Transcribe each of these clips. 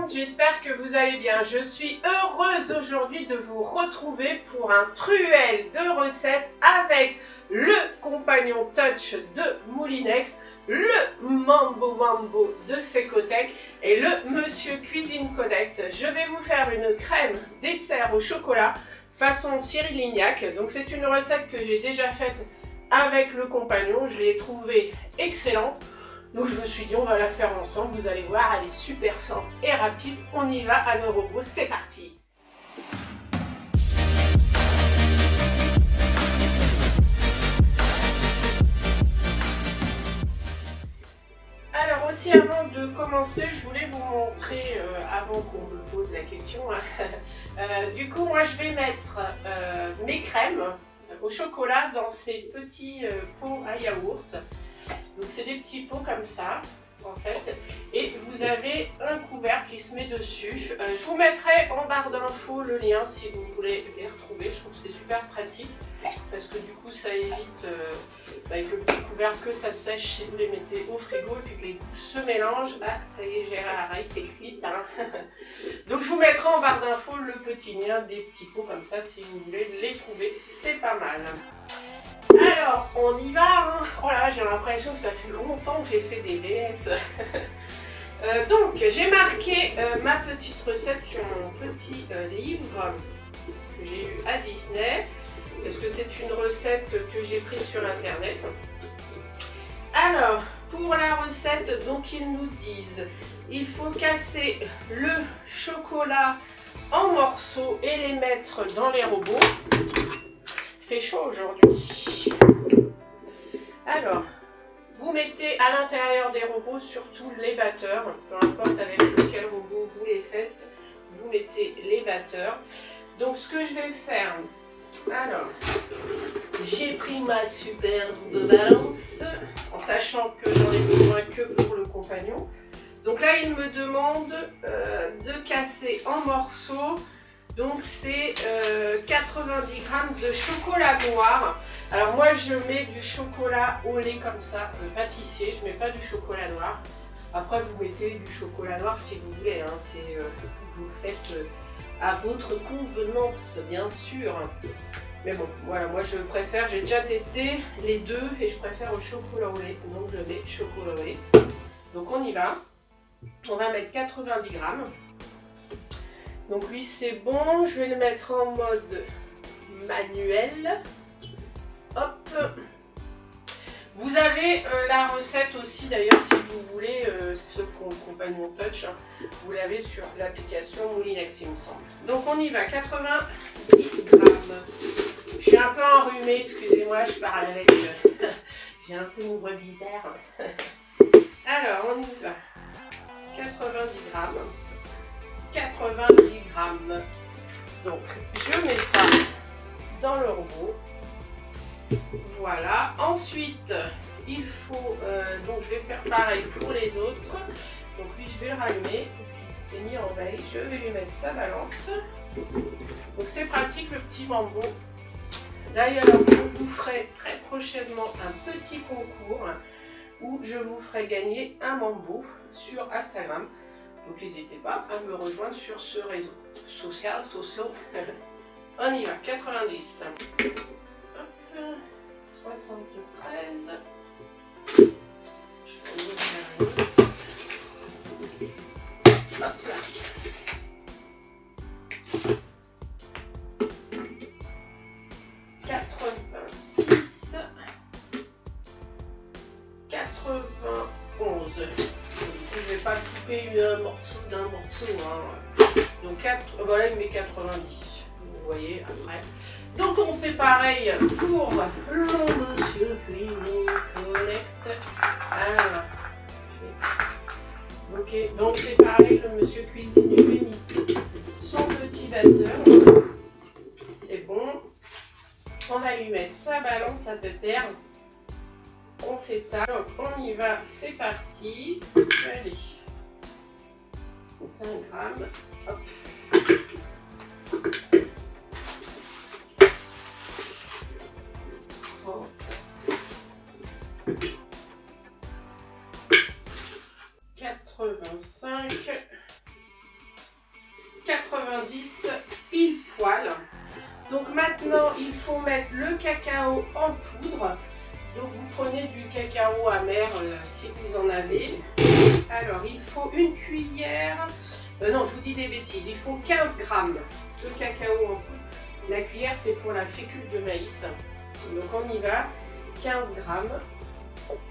monde, j'espère que vous allez bien. Je suis heureuse aujourd'hui de vous retrouver pour un truel de recettes avec le compagnon touch de Moulinex, le Mambo de Secotec et le Monsieur Cuisine Connect. Je vais vous faire une crème dessert au chocolat façon Cyril Lignac. Donc c'est une recette que j'ai déjà faite avec le compagnon, je l'ai trouvée excellente. Donc je me suis dit on va la faire ensemble, vous allez voir, elle est super simple et rapide. On y va à nos robots, c'est parti. Alors aussi avant de commencer, je voulais vous montrer, avant qu'on me pose la question, du coup moi je vais mettre mes crèmes au chocolat dans ces petits pots à yaourt. Donc c'est des petits pots comme ça en fait, et vous avez un couvercle qui se met dessus. Je vous mettrai en barre d'infos le lien si vous voulez les retrouver. Je trouve que c'est super pratique parce que du coup ça évite avec le petit couvercle que ça sèche si vous les mettez au frigo et puis que les goûts se mélangent. Ah ça y est, j'ai l'arrêt, c'est clip hein. Donc je vous mettrai en barre d'infos le petit lien des petits pots comme ça si vous voulez les trouver, c'est pas mal. Alors, on y va hein. Oh là, j'ai l'impression que ça fait longtemps que j'ai fait des VS. Donc, j'ai marqué ma petite recette sur mon petit livre que j'ai eu à Disney. Parce que c'est une recette que j'ai prise sur internet. Alors, pour la recette, donc ils nous disent il faut casser le chocolat en morceaux et les mettre dans les robots. Il fait chaud aujourd'hui. Alors, vous mettez à l'intérieur des robots surtout les batteurs, peu importe avec lequel robot vous les faites, vous mettez les batteurs. Donc ce que je vais faire, alors, j'ai pris ma super double balance, en sachant que j'en ai besoin que pour le compagnon. Donc là, il me demande de casser en morceaux. Donc c'est 90 g de chocolat noir. Alors moi je mets du chocolat au lait comme ça, pâtissier, je mets pas du chocolat noir. Après vous mettez du chocolat noir si vous voulez, hein. Vous le faites à votre convenance bien sûr. Mais bon voilà, moi je préfère, j'ai déjà testé les deux et je préfère au chocolat au lait. Donc je mets chocolat au lait. Donc on y va. On va mettre 90 g. Donc lui c'est bon, je vais le mettre en mode manuel. Hop. Vous avez la recette aussi d'ailleurs si vous voulez, ce compagnon touch, hein, vous l'avez sur l'application Moulinex il me semble. Donc on y va, 90 g. Je suis un peu enrhumée, excusez-moi, je parle avec... j'ai un peu une voix bizarre. Alors on y va, 90 g. 90 g. Donc je mets ça dans le robot. Voilà. Ensuite, il faut donc je vais faire pareil pour les autres. Donc lui je vais le rallumer parce qu'il s'était mis en veille. Je vais lui mettre sa balance. Donc c'est pratique le petit Mambo. D'ailleurs, je vous ferai très prochainement un petit concours où je vous ferai gagner un Mambo sur Instagram. Donc n'hésitez pas à me rejoindre sur ce réseau social. On y va, 90. Hop, 73. Je vais ouvrir. Hop là. 86. 91. Je ne vais pas couper un morceau d'un morceau. Hein. Donc 4, voilà, il met 90. Vous voyez après. Donc on fait pareil pour le Monsieur Cuisine Connect. Alors, ok, donc c'est pareil, le Monsieur Cuisine, je lui ai mis son petit batteur. C'est bon. On va lui mettre sa balance à pépère. On fait ça, donc on y va, c'est parti. Allez, 5 grammes. Hop. 90 pile poil. Donc maintenant, il faut mettre le cacao en poudre. Donc vous prenez du cacao amer si vous en avez. Alors il faut une cuillère, non je vous dis des bêtises, il faut 15 grammes de cacao en poudre. La cuillère c'est pour la fécule de maïs. Donc on y va, 15 grammes.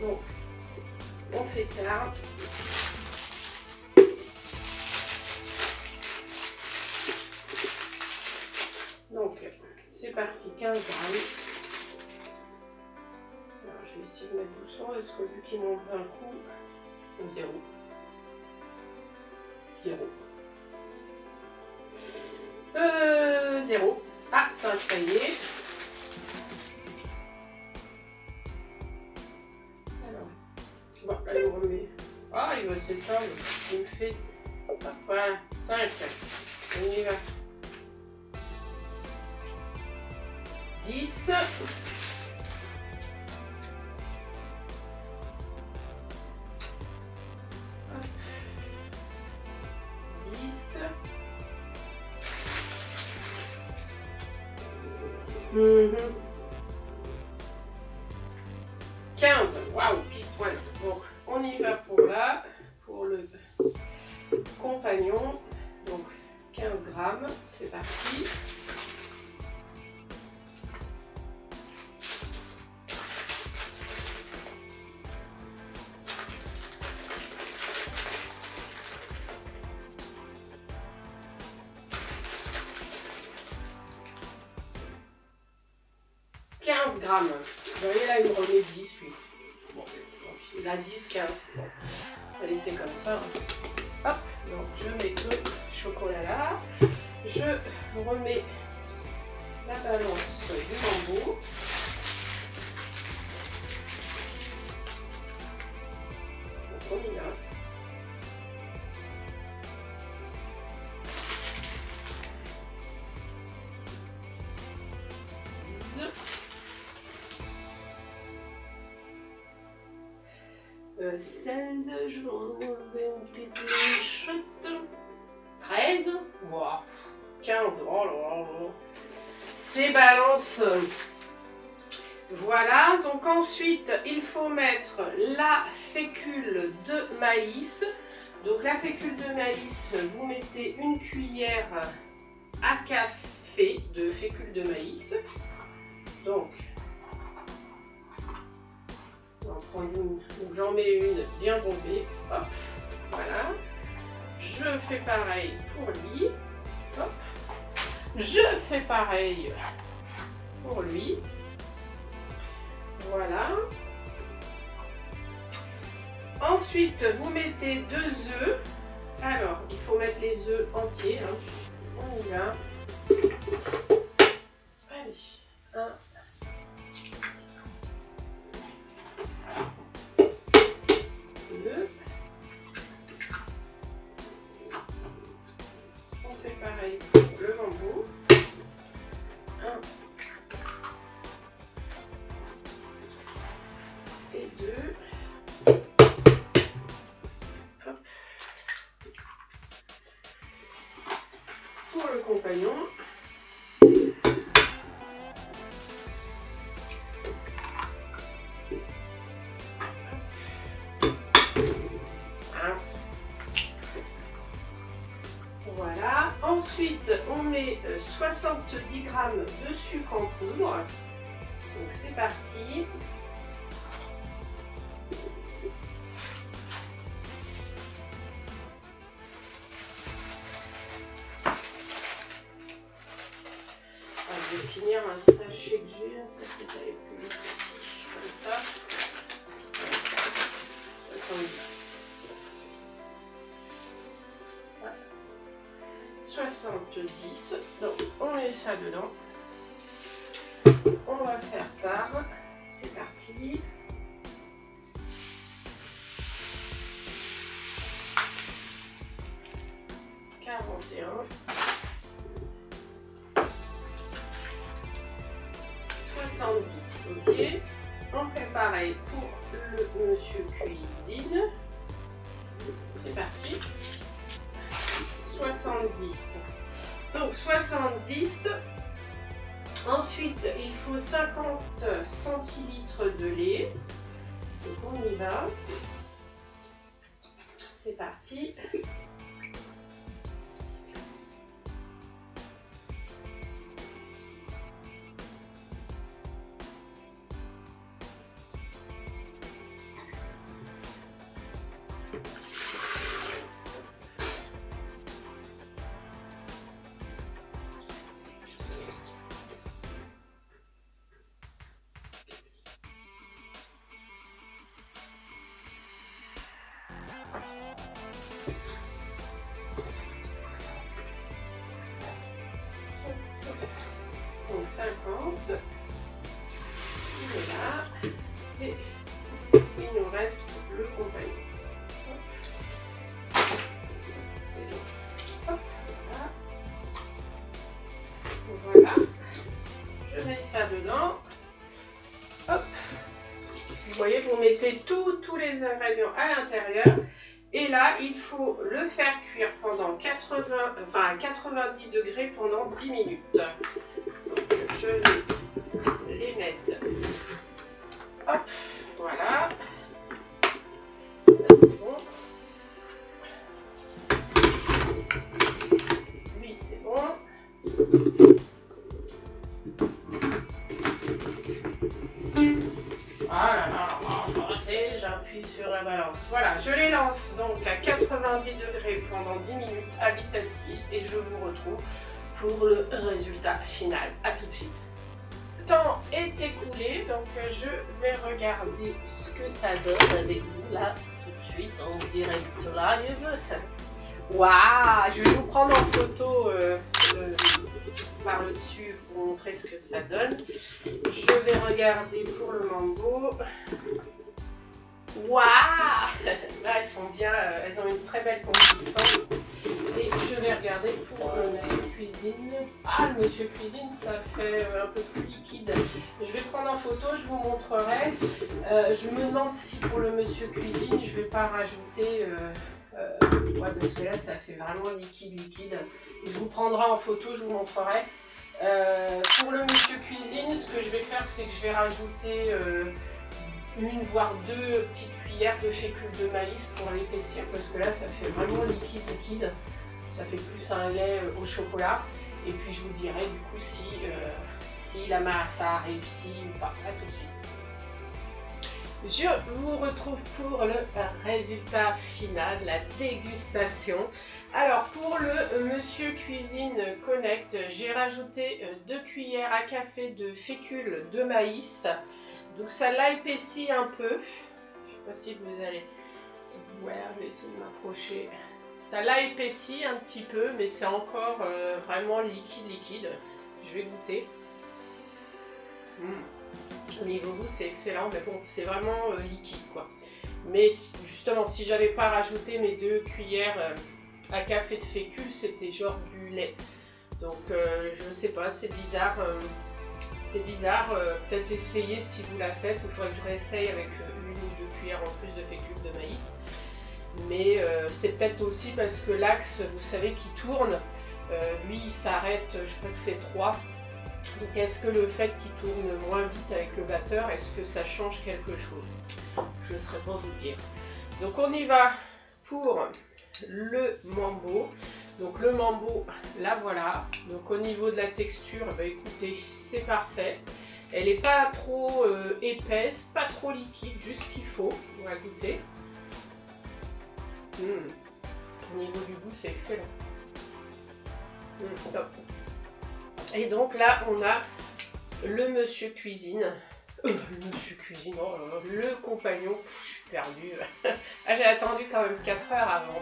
Donc on fait tard. Donc c'est parti, 15 grammes. Alors, je vais essayer de mettre doucement, est-ce que vu qu'il monte d'un coup, 0. 0. Ah, ça y est. Alors, bon, là, il me remet. Ah, il va s'éteindre. Il me fait. Hop, voilà, 5. On y va. 10. 15, waouh, pile poil. Donc on y va pour là, pour le compagnon. Donc 15 grammes, c'est parti. Grammes. Vous voyez là, il me remet 18. Bon, donc il a 10, 15. Bon, on va laisser comme ça. Hop, donc je mets le chocolat là. Je remets la balance du bambou. Donc on y va. Euh, 16, je vais enlever une petite chute. 13, wow. 15, oh là là là. C'est balance. Voilà, donc ensuite il faut mettre la fécule de maïs. Donc la fécule de maïs, vous mettez une cuillère à café de fécule de maïs. Donc j'en mets une bien bombée, hop, voilà. Je fais pareil pour lui, hop. Je fais pareil pour lui, voilà. Ensuite, vous mettez 2 œufs. Alors, il faut mettre les œufs entiers, hein. On y va. Allez, 1. 2. On fait pareil pour le bambou. 1 et 2. Hop. Pour le compagnon. Voilà, ensuite on met 70 grammes de sucre en poudre. Donc c'est parti. Je vais finir un sachet que j'ai, un sachet qui allait plus vite aussi, comme ça. 70, donc on met ça dedans, on va faire tard, c'est parti. « 41, 70, ok. On fait pareil pour le monsieur cuisine. C'est parti. 70, Donc 70. Ensuite, il faut 50 centilitres de lait. Donc on y va. C'est parti. Donc 50, il est là, et il nous reste le compagnon. C'est bon. Hop, voilà. Voilà. Je mets ça dedans. Hop. Vous voyez, vous mettez tous les ingrédients à l'intérieur. Et là, il faut le faire cuire pendant 90 degrés pendant 10 minutes. Donc, je vais les mettre. Hop, voilà. Ça, c'est bon. Lui, c'est bon. Voilà, j'appuie sur la balance. Voilà, je les lance donc à 90 degrés pendant 10 minutes à vitesse 6 et je vous retrouve pour le résultat final. A tout de suite. Le temps est écoulé, donc je vais regarder ce que ça donne avec vous là tout de suite en direct live. Waouh, je vais vous prendre en photo par le dessus pour vous montrer ce que ça donne. Je vais regarder pour le mango. Waouh! Là, elles sont bien, elles ont une très belle consistance. Et je vais regarder pour le monsieur cuisine. Ah, le monsieur cuisine, ça fait un peu plus liquide. Je vais prendre en photo, je vous montrerai. Je me demande si pour le monsieur cuisine, je vais pas rajouter... ouais, parce que là, ça fait vraiment liquide. Je vous prendrai en photo, je vous montrerai. Pour le monsieur cuisine, ce que je vais faire, c'est que je vais rajouter... une voire deux petites cuillères de fécule de maïs pour l'épaissir parce que là ça fait vraiment liquide, ça fait plus un lait au chocolat et puis je vous dirai du coup si la masse a réussi ou pas. À tout de suite. Je vous retrouve pour le résultat final, la dégustation. Alors pour le monsieur cuisine connect, j'ai rajouté 2 cuillères à café de fécule de maïs. Donc ça l'a épaissi un peu. Je ne sais pas si vous allez voir, je vais essayer de m'approcher. Ça l'a épaissi un petit peu, mais c'est encore vraiment liquide. Je vais goûter. Au niveau goût, c'est excellent, mais bon, c'est vraiment liquide quoi. Mais justement, si j'avais pas rajouté mes 2 cuillères à café de fécule, c'était genre du lait. Donc je sais pas, c'est bizarre. C'est bizarre, peut-être essayer si vous la faites, il faudrait que je réessaye avec 1 ou 2 cuillères en plus de fécule de maïs. Mais c'est peut-être aussi parce que l'axe, vous savez, qui tourne, lui il s'arrête, je crois que c'est 3. Donc est-ce que le fait qu'il tourne moins vite avec le batteur, est-ce que ça change quelque chose? Je ne saurais pas vous dire. Donc on y va pour le mambo. Donc le mambo, là voilà. Donc au niveau de la texture, bah écoutez, c'est parfait. Elle n'est pas trop épaisse, pas trop liquide, juste ce qu'il faut. On va goûter. Au niveau du goût, c'est excellent. Top. Et donc là, on a le monsieur cuisine. Le monsieur cuisine, oh là là, le compagnon. Je suis perdue. Ah, j'ai attendu quand même 4 heures avant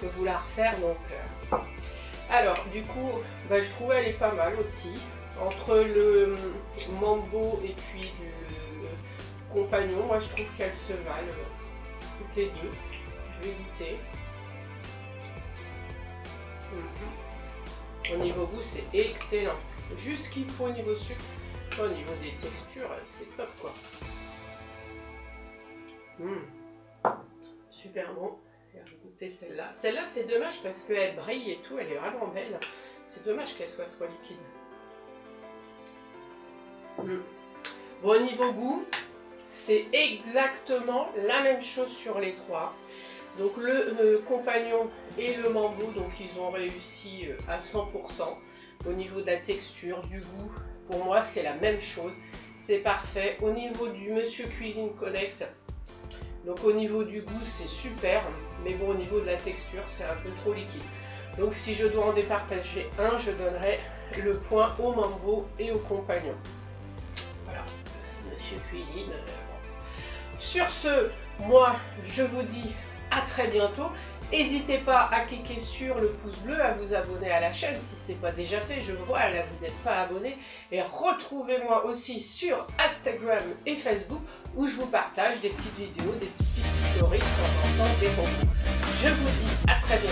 de vous la refaire. Donc, alors, du coup, bah, je trouvais elle est pas mal aussi. Entre le mambo et puis le compagnon, moi je trouve qu'elles se valent toutes les deux. Je vais goûter. Au niveau goût, c'est excellent. Juste ce qu'il faut au niveau sucre. Au niveau des textures, c'est top quoi. Super bon. Goûter celle-là. Celle-là, c'est dommage parce qu'elle brille et tout, elle est vraiment belle. C'est dommage qu'elle soit trop liquide. Bon, au niveau goût, c'est exactement la même chose sur les trois. Donc le compagnon et le mambo, donc ils ont réussi à 100%. Au niveau de la texture, du goût, pour moi c'est la même chose. C'est parfait. Au niveau du Monsieur Cuisine Connect, donc au niveau du goût c'est super, mais bon, au niveau de la texture c'est un peu trop liquide. Donc si je dois en départager un, je donnerais le point au mambo et au compagnon. Voilà, Monsieur Cuisine. Sur ce, moi je vous dis à très bientôt. N'hésitez pas à cliquer sur le pouce bleu, à vous abonner à la chaîne si ce n'est pas déjà fait. Je vois là, vous n'êtes pas abonné. Et retrouvez-moi aussi sur Instagram et Facebook où je vous partage des petites vidéos, des petites stories, de temps en temps, des concours. Je vous dis à très bientôt.